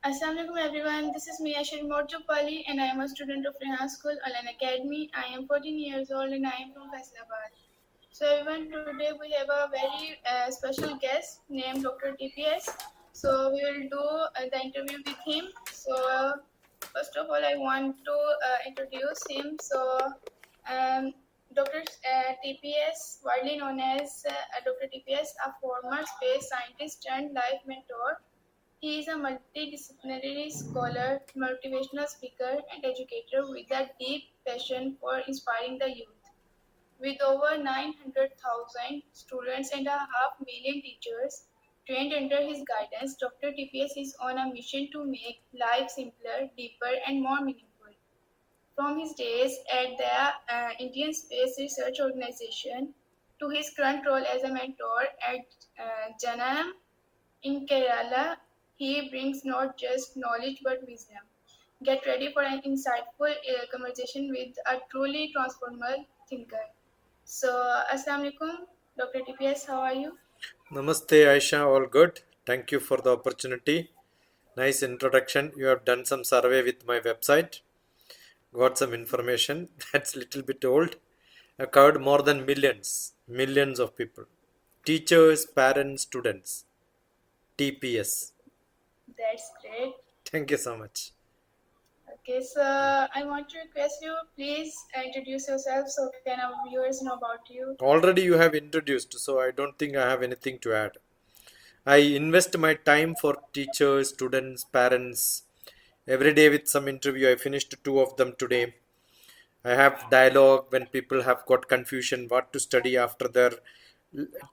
Assalamualaikum everyone. This is Mia Sharmorjupali and I am a student of Rehan School Online Academy. I am 14 years old and I am from Faisalabad. So everyone, today we have a very special guest named DrTPS. So we will do the interview with him. So first of all, I want to introduce him. So um, Dr. TPS, widely known as Dr. TPS, a former space scientist and life mentor. He is a multidisciplinary scholar, motivational speaker, and educator with a deep passion for inspiring the youth. With over 900,000 students and a half million teachers trained under his guidance, Dr. TPS is on a mission to make life simpler, deeper, and more meaningful. From his days at the Indian Space Research Organization to his current role as a mentor at Janam in Kerala, he brings not just knowledge but wisdom. Get ready for an insightful conversation with a truly transformational thinker. So, Assalamu alaikum, Dr. TPS, how are you? Namaste, Aisha. All good. Thank you for the opportunity. Nice introduction. You have done some survey with my website. Got some information. That's a little bit old. I've covered more than millions of people. Teachers, parents, students. TPS. That's great. Thank you so much. Okay, so I want to request you please introduce yourself so can our viewers know about you. Already you have introduced, so I don't think I have anything to add. I invest my time for teachers, students, parents. Every day with some interview. I finished two of them today. I have dialogue when people have got confusion what to study after their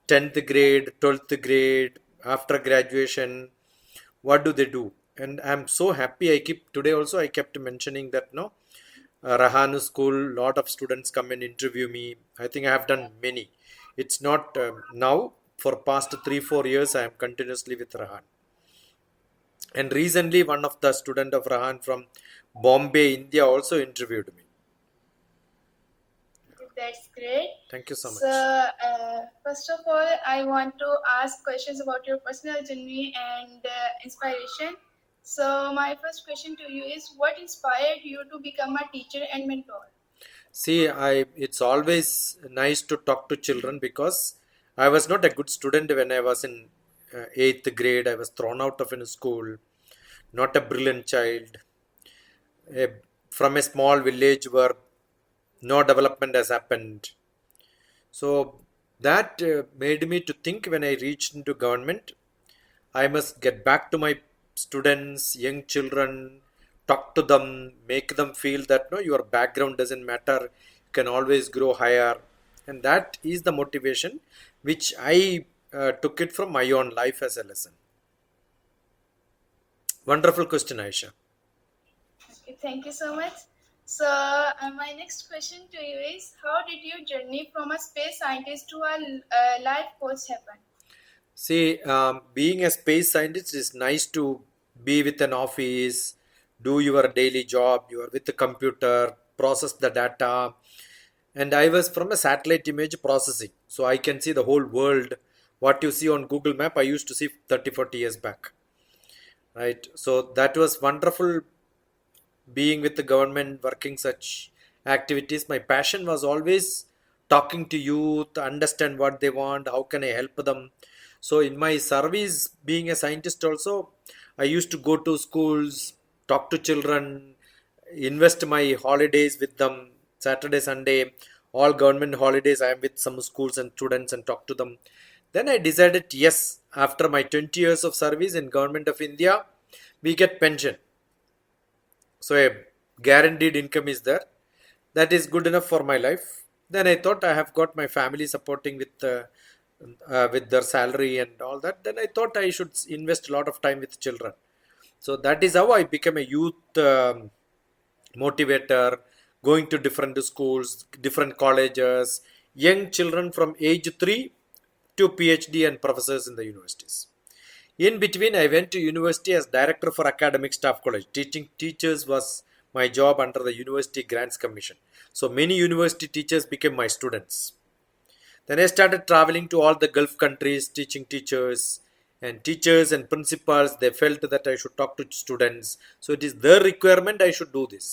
10th grade, 12th grade, after graduation, what do they do? And I'm so happy. I keep today also I kept mentioning that no, Rahanu school, lot of students come and interview me. I think I have done many. It's not now. For past 3 4 years, I am continuously with Rahan. And recently, one of the student of Rahan from Bombay, India, also interviewed me. That's great. Thank you so So, much. first of all, I want to ask questions about your personal journey and inspiration. So, my first question to you is what inspired you to become a teacher and mentor? See, I it's always nice to talk to children because I was not a good student when I was in eighth grade. I was thrown out of a school, not a brilliant child, a, from a small village where no development has happened. So that made me to think when I reached into government, I must get back to my students, young children, talk to them, make them feel that no, your background doesn't matter. You can always grow higher, and that is the motivation which I took it from my own life as a lesson. Wonderful question, Aisha. Okay, thank you so much. So, my next question to you is how did your journey from a space scientist to a life coach happen? See, being a space scientist is nice to be with an office, do your daily job, you are with the computer, process the data. And I was from a satellite image processing. So I can see the whole world. What you see on Google Map, I used to see 30, 40 years back. Right. So that was wonderful being with the government, working such activities. My passion was always talking to youth, understand what they want, how can I help them. So in my service, being a scientist also, I used to go to schools, talk to children, invest my holidays with them, Saturday, Sunday, all government holidays. I am with some schools and students and talk to them. Then I decided, yes, after my 20 years of service in government of India, we get pension, so a guaranteed income is there. That is good enough for my life. Then I thought I have got my family supporting with their salary and all that. Then I thought I should invest a lot of time with children. So that is how I became a youth motivator, going to different schools, different colleges, young children from age 3 to PhD and professors in the universities. In between, I went to university as director for academic staff college. Teaching teachers was my job under the University Grants Commission. So many university teachers became my students. Then I started traveling to all the Gulf countries, teaching teachers, and teachers and principals, they felt that I should talk to students. So it is their requirement I should do this,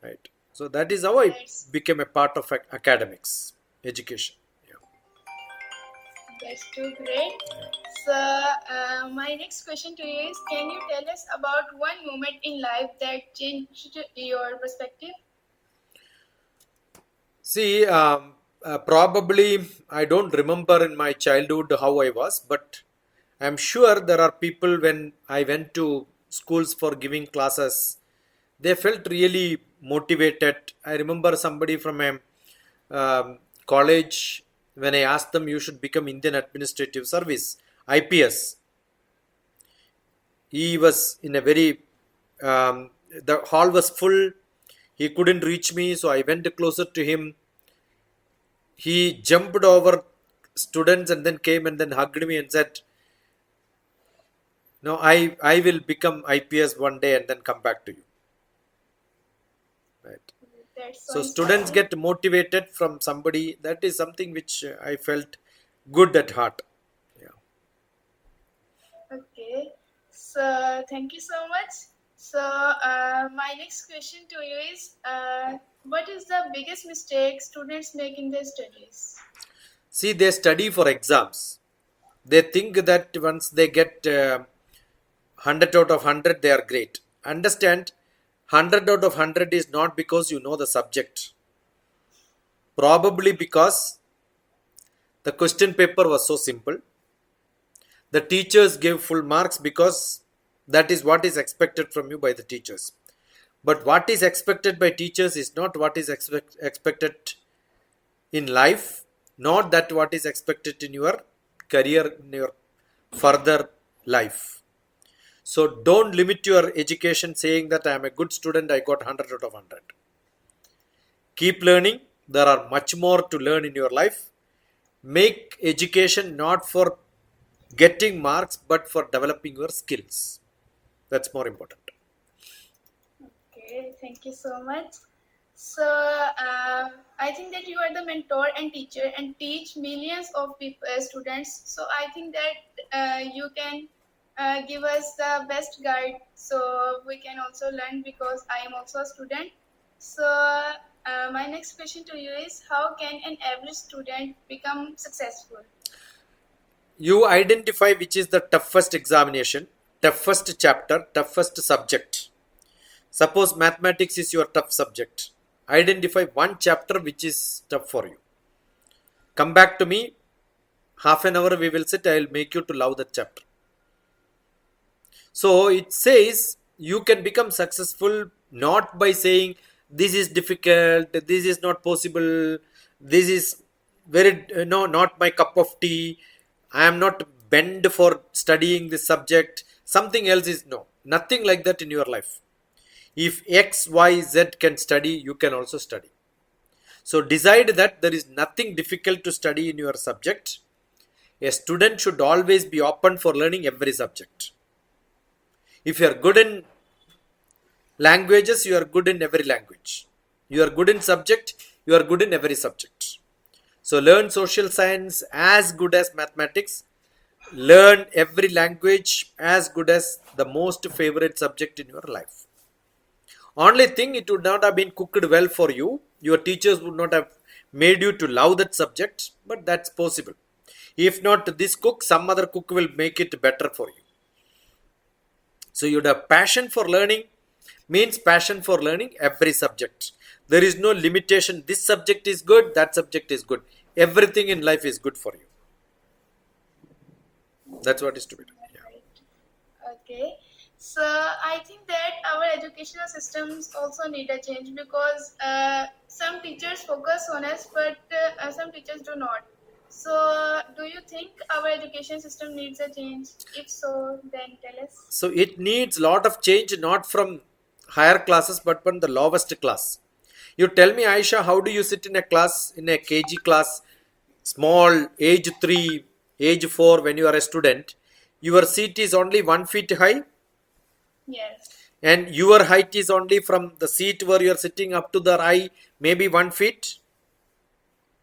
right? So that is how I That's became a part of academics, education. Yeah. that's too great. So, my next question to you is: can you tell us about one moment in life that changed your perspective? See, probably I don't remember in my childhood how I was, but I'm sure there are people when I went to schools for giving classes, they felt really motivated. I remember somebody from a college, when I asked them, you should become Indian Administrative Service, IPS. He was in a very, the hall was full. He couldn't reach me, so I went closer to him. He jumped over students and then came and then hugged me and said, no, I will become IPS one day and then come back to you. Right. That's so So students inspiring. get motivated from somebody. That is something which I felt good at heart. Yeah. Okay. So, thank you so much. So, my next question to you is: what is the biggest mistake students make in their studies? See, they study for exams. They think that once they get 100 out of 100, they are great. Understand, 100 out of 100 is not because you know the subject. Probably because the question paper was so simple. The teachers gave full marks because that is what is expected from you by the teachers. But what is expected by teachers is not what is expected in life, not that what is expected in your career, in your further life. So don't limit your education saying that I am a good student, I got 100 out of 100. Keep learning. There are much more to learn in your life. Make education not for getting marks but for developing your skills. That's more important. Okay, thank you so much. So, I think that you are the mentor and teacher and teach millions of people, students. So, I think that you can give us the best guide so we can also learn because I am also a student. So, my next question to you is: how can an average student become successful? You identify which is the toughest examination, toughest chapter, toughest subject. Suppose mathematics is your tough subject. Identify one chapter which is tough for you. Come back to me. Half an hour we will sit. I will make you to love that chapter. So it says you can become successful not by saying this is difficult, this is not possible, this is very no not my cup of tea. I am not bent for studying this subject. Something else is no. Nothing like that in your life. If X, Y, Z can study, you can also study. So decide that there is nothing difficult to study in your subject. A student should always be open for learning every subject. If you are good in languages, you are good in every language. You are good in subject, you are good in every subject. So learn social science as good as mathematics. Learn every language as good as the most favorite subject in your life. Only thing, it would not have been cooked well for you. Your teachers would not have made you to love that subject, but that's possible. If not this cook, some other cook will make it better for you. So you'd have passion for learning means passion for learning every subject. There is no limitation. This subject is good, that subject is good. Everything in life is good for you. That's what is to be done. Yeah. Right. Okay. So I think that our educational systems also need a change because some teachers focus on us, but some teachers do not. So, do you think our education system needs a change? If so, then tell us. So it needs lot of change, not from higher classes, but from the lowest class. You tell me, Aisha, how do you sit in a class, in a KG class, small, age 3, age 4, when you are a student? Your seat is only 1 feet high, Yes. and your height is only from the seat where you are sitting up to the eye, maybe 1 feet.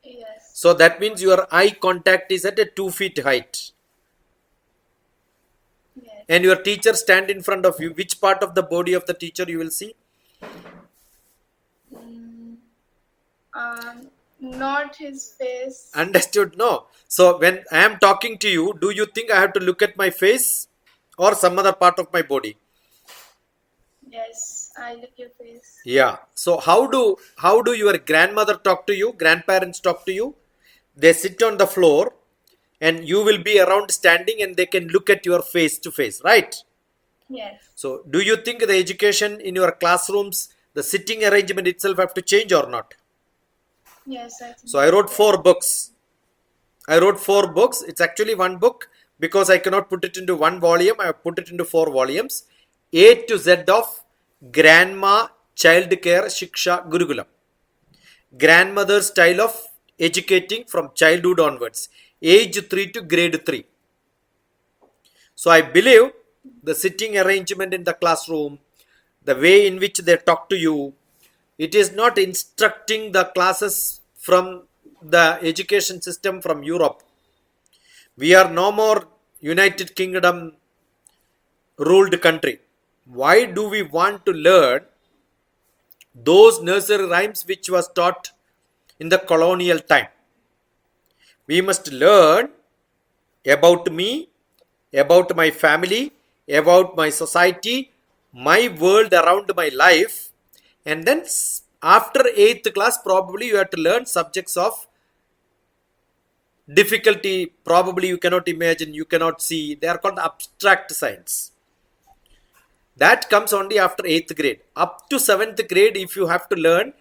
Yes. So that means your eye contact is at a 2 feet height. and your teacher stand in front of you, which part of the body of the teacher you will see? Mm, not his face. Understood? No. So when I am talking to you, do you think I have to look at my face or some other part of my body? Yes, I look your face. Yeah. So how do your grandmother talk to you? Grandparents talk to you? They sit on the floor and you will be around standing and they can look at your face to face, right? Yes. So do you think the education in your classrooms, the sitting arrangement itself have to change or not? Yes, I So think I wrote that. four books. I wrote four books. It's actually one book because I cannot put it into one volume. I have put it into four volumes. A to Z of Grandma Child Care Shiksha Gurukulam. Grandmother's style of educating from childhood onwards. Age 3 to grade 3. So I believe the sitting arrangement in the classroom, the way in which they talk to you, it is not instructing the classes from the education system from Europe. We are no more United Kingdom ruled country. Why do we want to learn those nursery rhymes which was taught in the colonial time? We must learn about me, about my family, about my society, my world around my life, and then after 8th class probably you have to learn subjects of difficulty, probably you cannot imagine, you cannot see, they are called abstract science. That comes only after 8th grade. Up to 7th grade, if you have to learn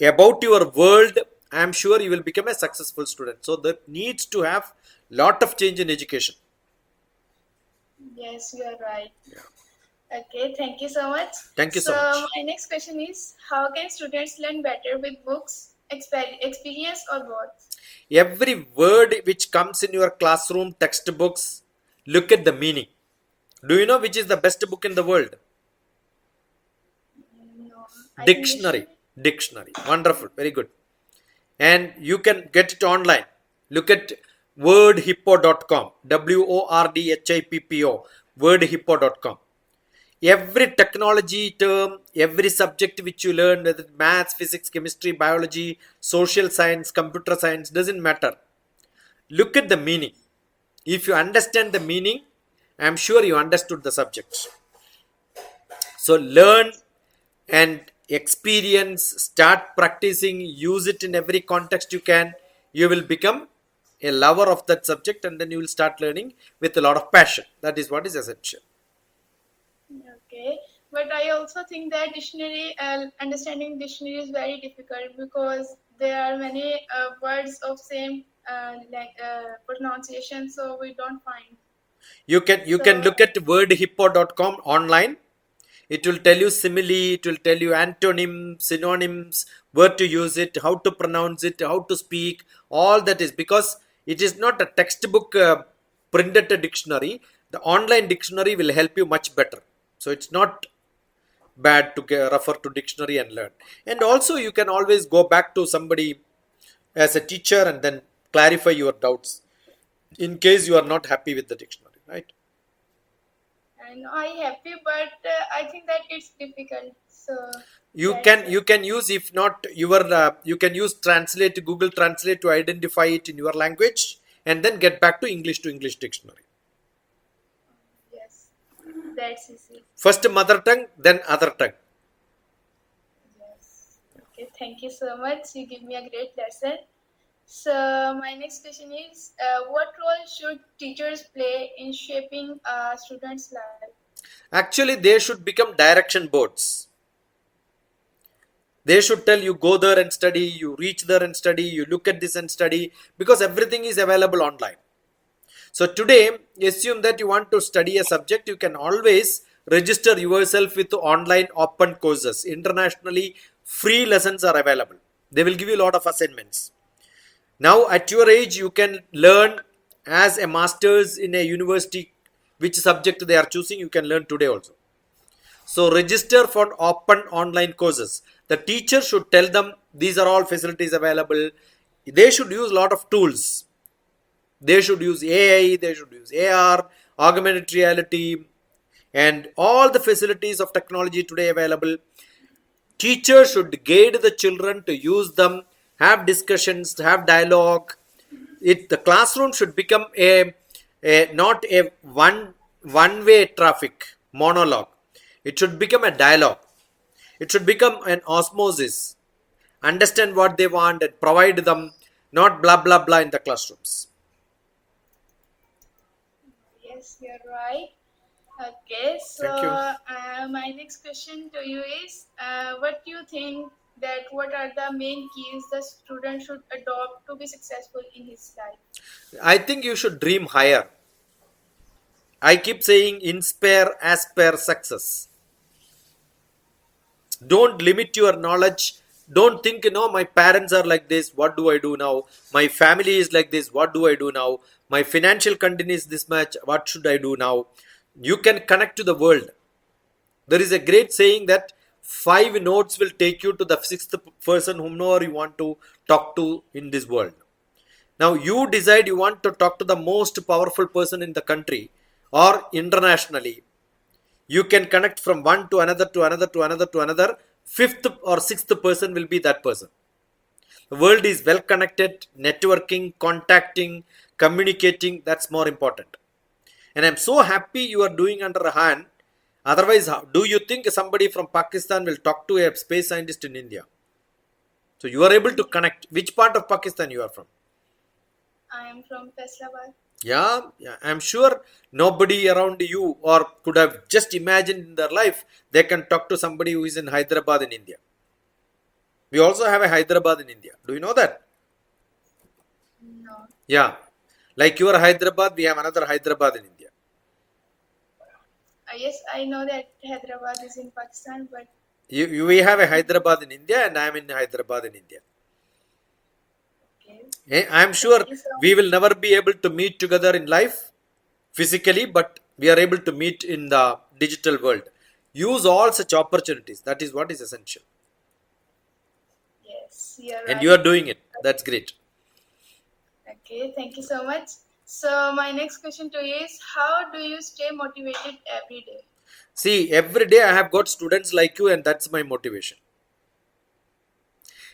about your world, I am sure you will become a successful student. So that needs to have lot of change in education. Yes, you are right. Okay, thank you so much. Thank you So so much. my next question is, how can students learn better with books, experience, or both? Every word which comes in your classroom textbooks, look at the meaning. Do you know which is the best book in the world? No, I think Dictionary. dictionary. Dictionary. Wonderful. Very good. And you can get it online. Look at wordhippo.com. WORDHIPPO. Wordhippo.com. Every technology term, every subject which you learn, whether maths, physics, chemistry, biology, social science, computer science, doesn't matter. Look at the meaning. If you understand the meaning, I am sure you understood the subject. So learn and experience, start practicing, use it in every context you can. You will become a lover of that subject and then you will start learning with a lot of passion. That is what is essential. Okay, but I also think that dictionary, understanding dictionary is very difficult because there are many words of same pronunciation, so we don't find. You can So look at wordhippo.com online. It will tell you simile, it will tell you antonyms, synonyms, where to use it, how to pronounce it, how to speak. All that is because it is not a textbook printed dictionary. The online dictionary will help you much better. So it's not bad to refer to dictionary and learn. And also you can always go back to somebody as a teacher and then clarify your doubts in case you are not happy with the dictionary, right? and I happy, but I think that it's difficult. So you can that's you it. can use, if not your you can use translate, Google Translate, to identify it in your language and then get back to English dictionary. Yes, that's easy. First mother tongue, then other tongue. Yes. Okay, thank you so much. You give me a great lesson. So my next question is, what role should teachers play in shaping a student's life? Actually they should become direction boards. They should tell you, go there and study, you reach there and study, you look at this and study, because everything is available online. So today, assume that you want to study a subject, you can always register yourself with online open courses. Internationally, free lessons are available. They will give you a lot of assignments. Now, at your age, you can learn as a master's in a university, which subject they are choosing, you can learn today also. So register for open online courses. The teacher should tell them these are all facilities available. They should use a lot of tools. They should use AI, they should use AR, augmented reality. and all the facilities of technology today available. Teachers should guide the children to use them, have discussions, have dialogue. The classroom should become a not a one way traffic monologue. It should become a dialogue. It should become an osmosis. Understand what they want and provide them, not blah blah blah in the classrooms. Yes, you're right. Okay, so Thank you. my next question to you is, what do you think that what are the main keys the student should adopt to be successful in his life? I think you should dream higher. I keep saying inspire, aspire, success. Don't limit your knowledge. Don't think, my parents are like this, what do I do now? My family is like this, what do I do now? My financial condition is this much, what should I do now? You can connect to the world. There is a great saying that 5 notes will take you to the sixth person whomever you want to talk to in this world. Now you decide you want to talk to the most powerful person in the country or internationally. You can connect from one to another to another to another to another. Fifth or sixth person will be that person. The world is well connected. Networking, contacting, communicating, that's more important. And I'm so happy you are doing under a hand. Otherwise, do you think somebody from Pakistan will talk to a space scientist in India? So you are able to connect. Which part of Pakistan you are from? I am from Faisalabad. Yeah, I'm sure nobody around you or could have just imagined in their life they can talk to somebody who is in Hyderabad in India. We also have a Hyderabad in India. Do you know that? No. Yeah. Like your Hyderabad, we have another Hyderabad in India. Yes, I know that Hyderabad is in Pakistan, but We have a Hyderabad in India and I am in Hyderabad in India. okay. I'm sure Thank you so we will never be able to meet together in life physically, but we are able to meet in the digital world. Use all such opportunities. That is what is essential. Yes, you're And you are right. doing it. That's great. Okay, thank you so much. So my next question to you is, how do you stay motivated every day? See, every day I have got students like you, and that's my motivation.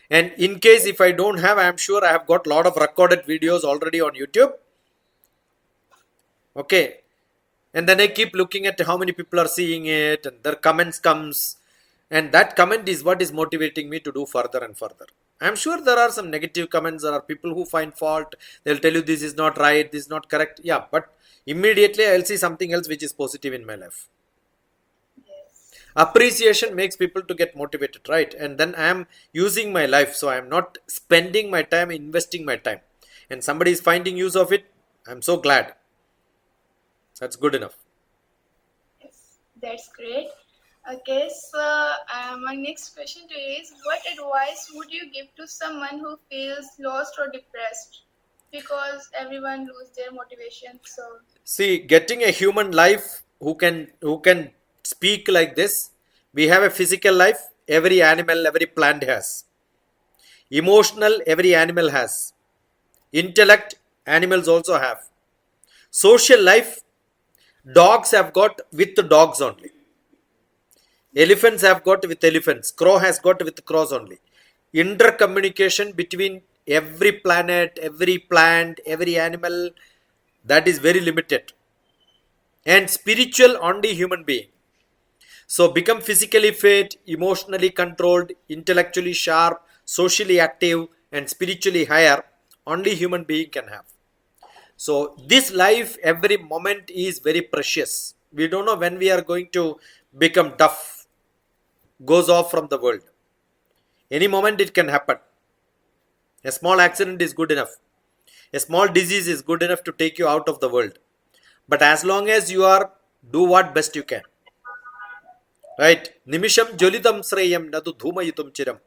And in case if I don't have, I am sure I have got a lot of recorded videos already on YouTube. Okay. And then I keep looking at how many people are seeing it, and their comments comes. And that comment is what is motivating me to do further and further. I'm sure there are some negative comments. There are people who find fault. They'll tell you this is not right, this is not correct. Yeah, but immediately I'll see something else which is positive in my life. Yes. Appreciation makes people to get motivated, right? And then I am using my life, so I am not spending my time, investing my time, and somebody is finding use of it. I'm so glad. That's good enough. Yes, that's great. Okay, so my next question to you is, what advice would you give to someone who feels lost or depressed? Because everyone lose their motivation. So See, getting a human life who can speak like this. We have a physical life. Every animal, every plant has. Emotional, every animal has. Intellect, animals also have. Social life, dogs have got with the dogs only. Elephants have got with elephants. Crow has got with crows only. Intercommunication between every planet, every plant, every animal, that is very limited. And spiritual only human being. So become physically fit, emotionally controlled, intellectually sharp, socially active, and spiritually higher. Only human being can have. So this life, every moment is very precious. We don't know when we are going to become tough, goes off from the world. Any moment it can happen. A small accident is good enough. A small disease is good enough to take you out of the world. But as long as you are, do what best you can. Right? Nimisham jolitam sreyam nadu dhumayitum chiram.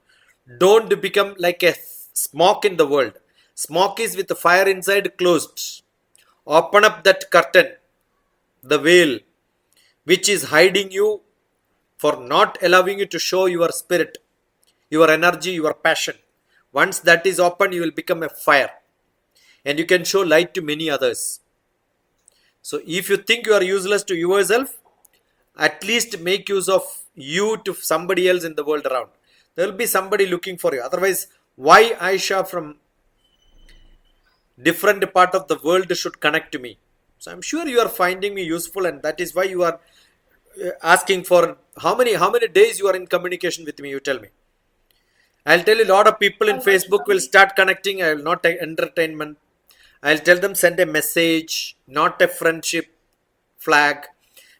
Don't become like a smoke in the world. Smoke is with the fire inside closed. Open up that curtain, the veil, which is hiding you for not allowing you to show your spirit, your energy, your passion. Once that is open, you will become a fire and you can show light to many others. So if you think you are useless to yourself, At least make use of you to somebody else in the world around. There will be somebody looking for you. Otherwise, why Aisha from different part of the world should connect to me? So I'm sure you are finding me useful, and that is why you are asking for how many days you are in communication with me. You tell me. I'll tell you a lot of people in Almost Facebook will 1 week. start connecting. I will not take entertainment. I'll tell them send a message, not a friendship flag.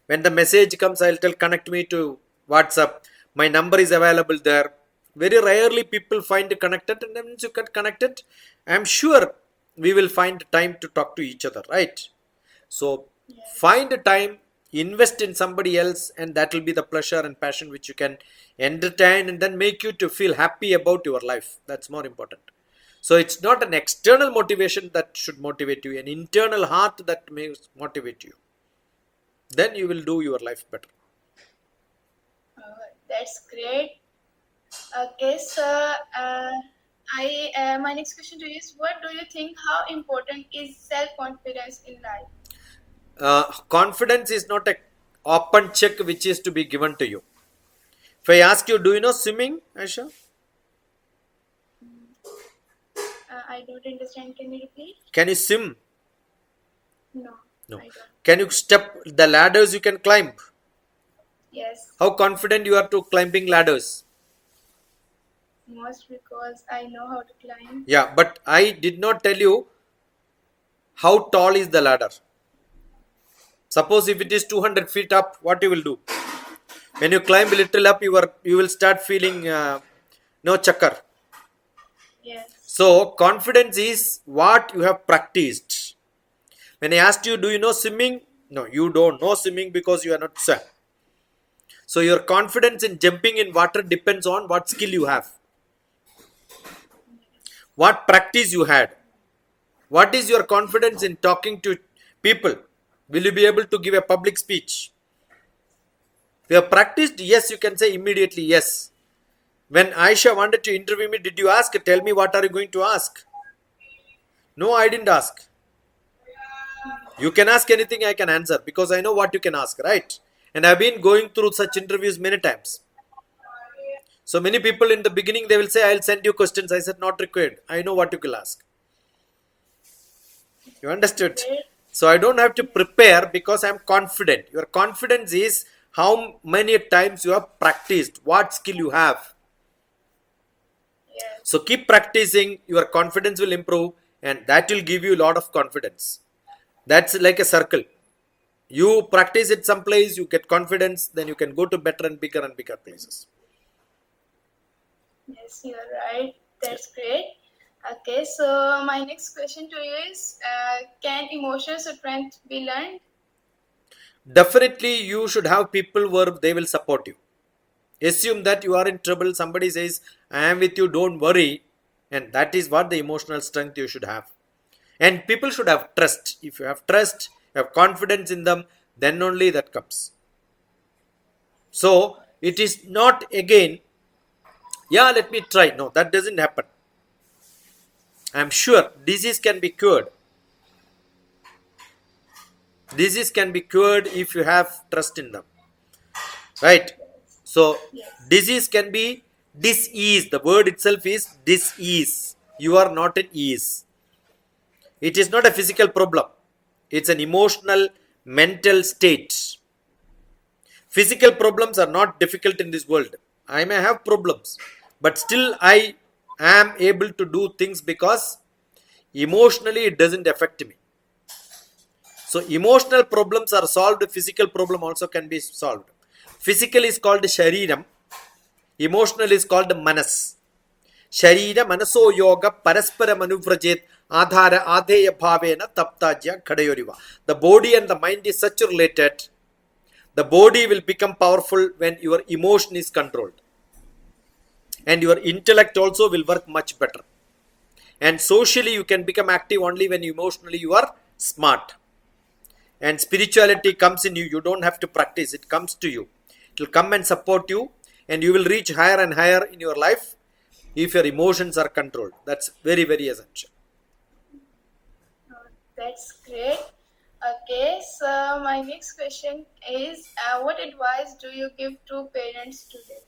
When the message comes, I'll tell connect me to WhatsApp. My number is available there. Very rarely people find connected, and then once you get connected, I'm sure we will find time to talk to each other, right? So Yes. find a time, invest in somebody else, and that will be the pleasure and passion which you can entertain and then make you to feel happy about your life. That's more important. So it's not an external motivation that should motivate you, an internal heart that may motivate you. Then you will do your life better. That's great. Okay, so I my next question to you is, what do you think? How important is self confidence in life? Confidence is not a open check which is to be given to you. If I ask you, do you know swimming, Aisha? I don't understand. Can you repeat? Can you swim? No, No. I don't. Can you step the ladders you can climb? Yes, How confident you are to climbing ladders? most because I know how to climb. Yeah, but I did not tell you how tall is the ladder. Suppose if it is 200 feet up, what you will do? When you climb a little up, you will start feeling no chakkar. Yes, So confidence is what you have practiced. When I asked you, do you know swimming? No, you don't know swimming because you are not swam. So your confidence in jumping in water depends on what skill you have, what practice you had. What is your confidence in talking to people? Will you be able to give a public speech? If you have practiced, yes, you can say immediately yes. When Aisha wanted to interview me, did you ask? Tell me what are you going to ask? No, I didn't ask. You can ask anything, I can answer because I know what you can ask, right? And I've been going through such interviews many times. So many people in the beginning they will say, I'll send you questions. I said, not required. I know what you will ask. You understood? very So I don't have to yes, prepare because I'm confident. Your confidence is how many times you have practiced, what skill you have. So yes, keep practicing, your confidence will improve, and that will give you a lot of confidence. That's like a circle. You practice it someplace, you get confidence, then you can go to better and bigger places. yes. You're right. Yeah. That's great. Okay, so my next question to you is, can emotional strength be learned? Definitely, you should have people where they will support you. Assume that you are in trouble, somebody says, I am with you, don't worry. And that is what the emotional strength you should have. And people should have trust. If you have trust, you have confidence in them, then only that comes. So it is not again, yeah, let me try. No, that doesn't happen. I'm sure disease can be cured. Disease can be cured if you have trust in them. Right? Yes, So yes, disease can be dis-ease. The word itself is dis-ease. You are not at ease. It is not a physical problem. It's an emotional, mental state. Physical problems are not difficult in this world. I may have problems, but still I am able to do things because emotionally it doesn't affect me. So emotional problems are solved, physical problem also can be solved. Physical is called shariram, emotional is called manas. Sharira manaso yoga paraspara manuvrajet adhara adheya bhavena taptajya khadayoriva. The body and the mind is such related. The body will become powerful when your emotion is controlled, and your intellect also will work much better. And socially you can become active only when emotionally you are smart. And spirituality comes in you, you don't have to practice, it comes to you, it will come and support you, and you will reach higher and higher in your life if your emotions are controlled. That's very, very essential. that's great. Okay, so my next question is what advice do you give to parents today?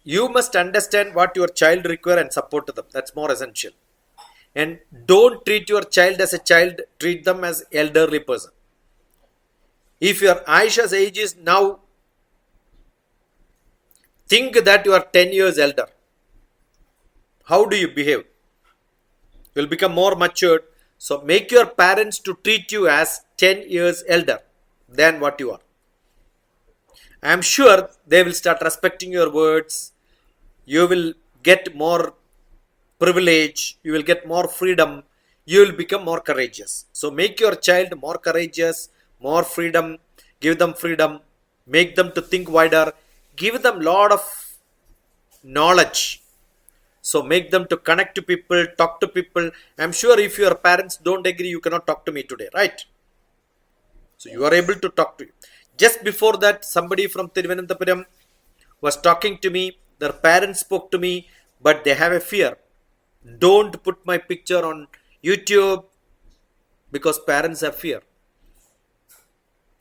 You must understand what your child require and support them. That's more essential. And don't treat your child as a child, treat them as elderly person. If your Aisha's age is now, think that you are 10 years elder. How do you behave? You'll become more matured. So make your parents to treat you as 10 years elder than what you are. I am sure they will start respecting your words. You will get more privilege. You will get more freedom. You will become more courageous. So make your child more courageous, more freedom. Give them freedom. Make them to think wider. Give them lot of knowledge. So make them to connect to people, talk to people. I'm sure if your parents don't agree, you cannot talk to me today, right? So you are able Yes. to talk to you. Just before that, somebody from Thiruvananthapuram was talking to me. Their parents spoke to me, but they have a fear. Don't put my picture on YouTube because parents have fear.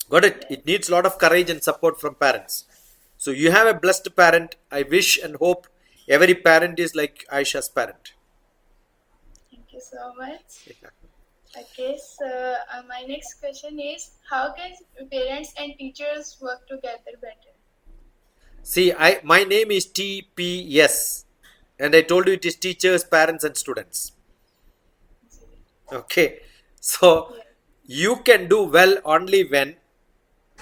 Got it? It Yes. needs a lot of courage and support from parents. So you have a blessed parent. I wish and hope every parent is like Aisha's parent. Thank you so much. Okay, so my next question is how can parents and teachers work together better? See, my name is TPS, and I told you it is teachers, parents, and students. Okay, so Yes. you can do well only when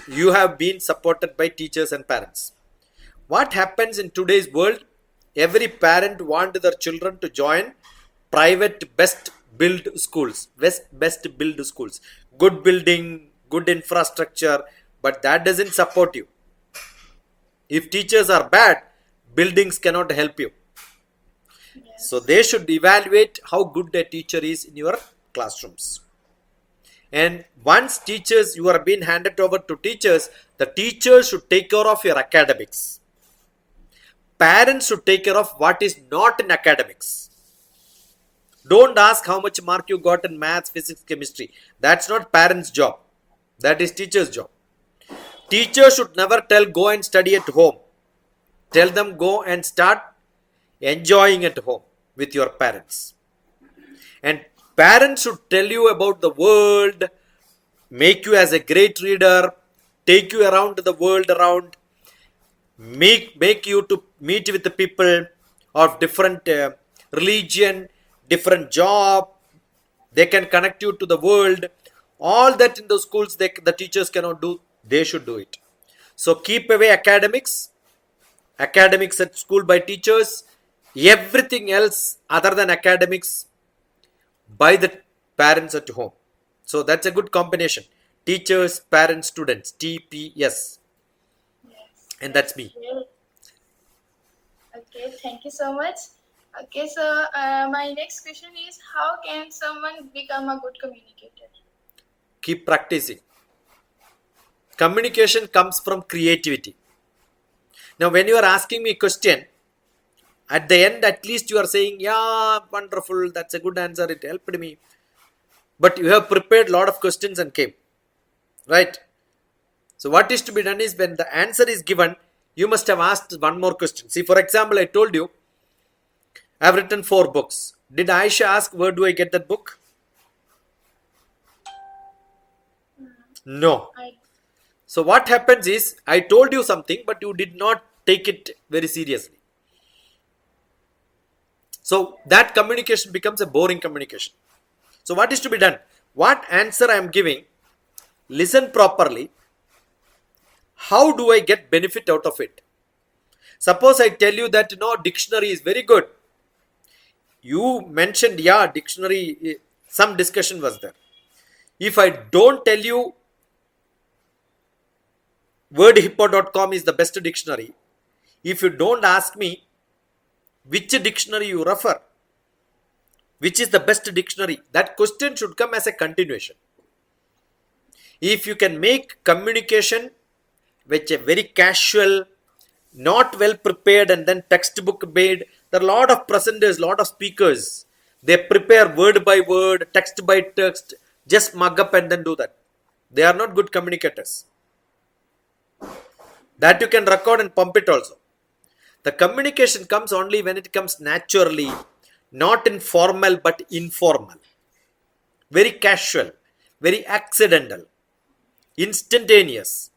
you have been supported by teachers and parents. What happens in today's world? Every parent wants their children to join private best build schools, best build schools, good building, good infrastructure, but that doesn't support you. If teachers are bad, buildings cannot help you. So Yes. they should evaluate how good a teacher is in your classrooms. And once teachers, you are being handed over to teachers, the teachers should take care of your academics. Parents should take care of what is not in academics. Don't ask how much mark you got in maths, physics, chemistry. That's not parents' job. That is teacher's job. Teachers should never tell go and study at home. Tell them go and start enjoying at home with your parents. And parents should tell you about the world, make you as a great reader, take you around the world around, make you to meet with the people of different religion, different job. They can connect you to the world. All that in the schools the teachers cannot do, they should do it. So keep away academics at school by teachers, everything else other than academics by the parents at home. So that's a good combination. Teachers, parents, students, TPS. Yes, And that's that's me. great. Okay, thank you so much. Okay, so my next question is how can someone become a good communicator? Keep practicing. Communication comes from creativity. Now, when you are asking me a question, at the end, at least you are saying, yeah, wonderful, that's a good answer, it helped me. But you have prepared a lot of questions and came, right? So, what is to be done is when the answer is given, you must have asked one more question. See, for example, I told you, I have written 4 books. Did Aisha ask, where do I get that book? No. I So, what happens is, I told you something, but you did not take it very seriously. So that communication becomes a boring communication. So what is to be done? What answer I am giving, listen properly. How do I get benefit out of it? Suppose I tell you that no, dictionary is very good. You mentioned, yeah, dictionary, some discussion was there. If I don't tell you wordhippo.com is the best dictionary, if you don't ask me which dictionary you refer, which is the best dictionary, that question should come as a continuation. If you can make communication which a very casual, not well prepared, and then textbook made, there are a lot of presenters, lot of speakers. They prepare word by word, text by text, just mug up and then do that. They are not good communicators. That you can record and pump it also. The communication comes only when it comes naturally, not in formal but informal, very casual, very accidental, instantaneous.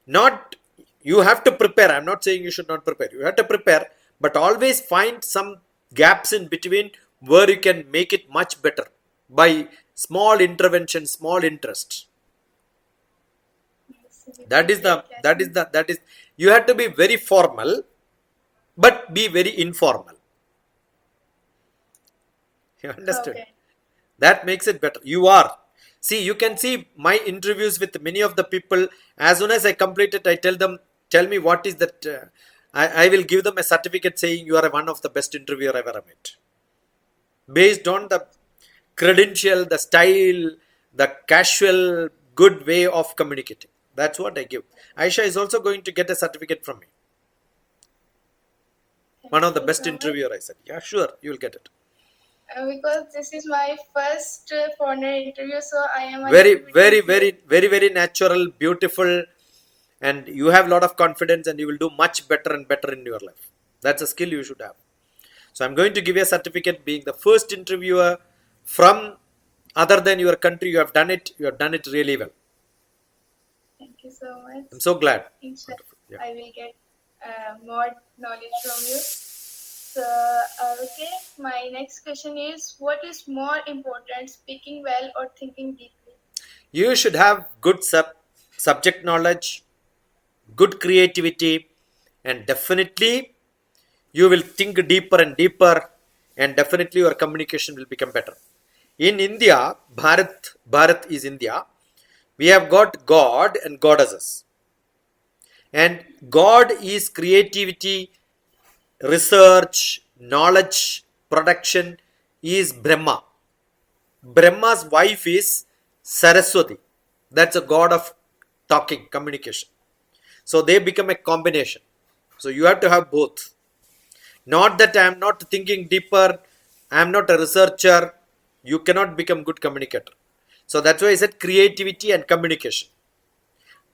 Not you have to prepare. I'm not saying you should not prepare. You have to prepare, but always find some gaps in between where you can make it much better by small intervention, small interest. Yes, with That is feedback the that is lesson. the that is you have to be very formal but be very informal. You understood? Okay. That makes it better. You are. See, you can see my interviews with many of the people. As soon as I complete it, I tell them, tell me what is that. I will give them a certificate saying you are one of the best interviewer I've ever met. Based on the credential, the style, the casual, good way of communicating. That's what I give. Aisha is also going to get a certificate from me. One Thank of the you best so much. interviewer, I said. Yeah, sure, you will get it. Because this is my first foreigner interview, so I am a Very, little bit very, very, confused. very, very natural, beautiful, and you have a lot of confidence and you will do much better and better in your life. That's a skill you should have. So I'm going to give you a certificate being the first interviewer from other than your country. You have done it really well. Thank you so much. I'm so glad. Inshallah, Wonderful. Yeah. I will get more knowledge from you. So, okay, my next question is, what is more important, speaking well or thinking deeply? You should have good subject knowledge, good creativity, and definitely you will think deeper and deeper, and definitely your communication will become better. In India, Bharat is India. We have got God and goddesses. And God is creativity, research, knowledge, production is Brahma. Brahma's wife is Saraswati. That's a god of talking, communication. So they become a combination. So you have to have both. Not that I am not thinking deeper, I am not a researcher. You cannot become good communicator. So that's why I said creativity and communication.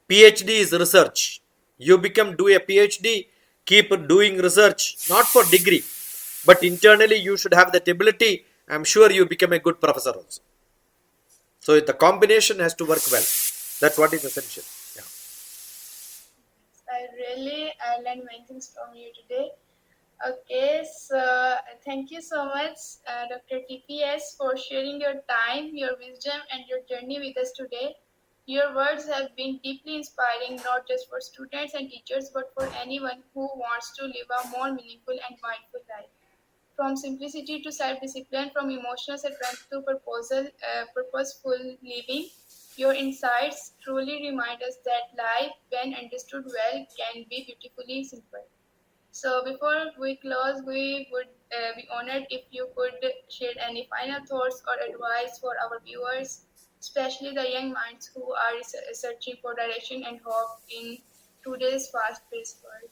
PhD is research. You become do a PhD, keep doing research, not for degree, but internally you should have that ability. I'm sure you become a good professor also. So the combination has to work well. That's what is essential. Yeah. I really learned many things from you today. Okay, so thank you so much, Dr. TPS, for sharing your time, your wisdom, and your journey with us today. Your words have been deeply inspiring, not just for students and teachers, but for anyone who wants to live a more meaningful and mindful life. From simplicity to self discipline, from emotional strength to purposeful living, your insights truly remind us that life, when understood well, can be beautifully simple. So before we close, we would be honored if you could share any final thoughts or advice for our viewers, especially the young minds who are searching for direction and hope in today's fast-paced world.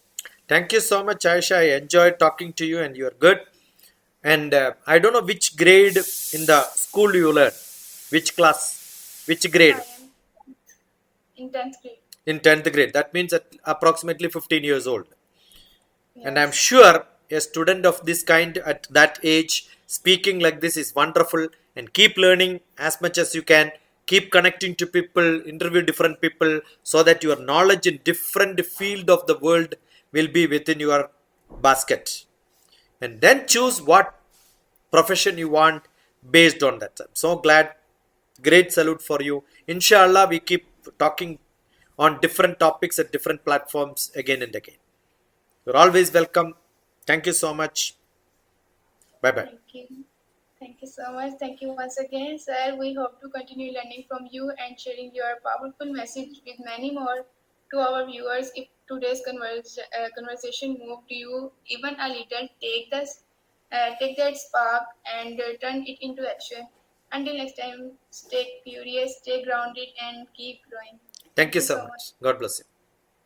Thank you so much, Aisha. I enjoyed talking to you, and you're good. And I don't know which grade in the school you learn, which class, which grade I am in 10th grade. in 10th grade. That means at approximately 15 years old. And I'm Yes. sure a student of this kind at that age speaking like this is wonderful, and keep learning as much as you can. Keep connecting to people, interview different people so that your knowledge in different field of the world will be within your basket. And then choose Yes. what profession you want based on that. I'm so glad. Great salute for you. Inshallah, we keep talking on different topics at different platforms again and again. You're always welcome. Thank you so much. Bye bye. Thank you. Thank you so much. Thank you once again, sir. We hope to continue learning from you and sharing your powerful message with many more to our viewers. If today's conversation moved you even a little, take that spark and turn it into action. Until next time, stay curious, stay grounded, and keep growing. Thank Thank you you so so much. much. God bless you.